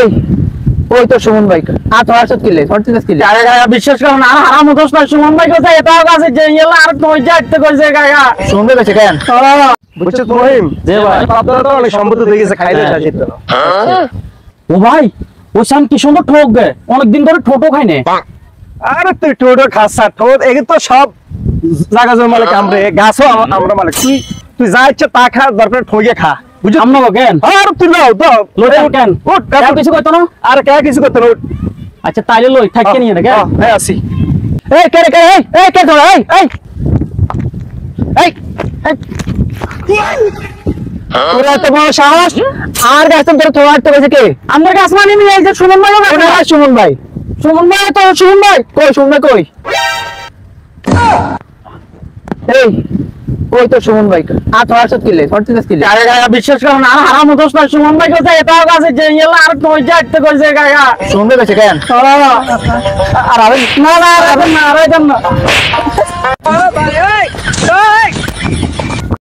এই ওই তো সুমন ভাই আর তোর আসত কিলে ফরটিনাস কিলে আরে গায়া বিশ্বাস করো না হারাম দোষ না সুমন ভাই কোথায় এটাও কাছে যে ইয়েলা আর তুই যাইতে কইছে গায়া শুনবে গেছে কেন বুঝছো রহিম জি ভাই আপনারা তো অনেক সম্পত্তি হয়ে গেছে খাইলে শাসিত ও ভাই ও সাম কি সুন্দর ঠোক গে অনেকদিন ধরে ঠোটো খাই না আরে তুই টোটো খাসা ঠোঁট এগুলো তো সব জায়গা জমি মালিক আমরা গাছও আমরা মালিক তুই যা ইচ্ছে তা খা দরকার ঠকে খা বুঝছো আমরা কেন আর তুই নাও তো লই কেন উঠ কেন কিছু কইতো না আর কে কিছু করতে না উঠ আচ্ছা তাইলে লই থাককে নিয়ে না কেন হ্যাঁ আসি এই কে রে কে এই কে তোরা এই তোরা তো বড় সাহস আর গাছটা তোর তোরা তো গেছে কে আমার কাছে মানে নিয়ে এই যে সুমন ভাই সুমন ভাই তো সুমন ভাই কই এই ওই তো সুমন ভাই আর তোর আসত কিলে ফরটিনাস কিলে আরে গায়া বিশ্বাস করো না হারাম দোষ না সুমন ভাই কোথায় এটাও কাছে যে ইয়েলা আর তুই যাইতে কইছে গায়া শুনবে গেছে কেন আর আরে না আরে না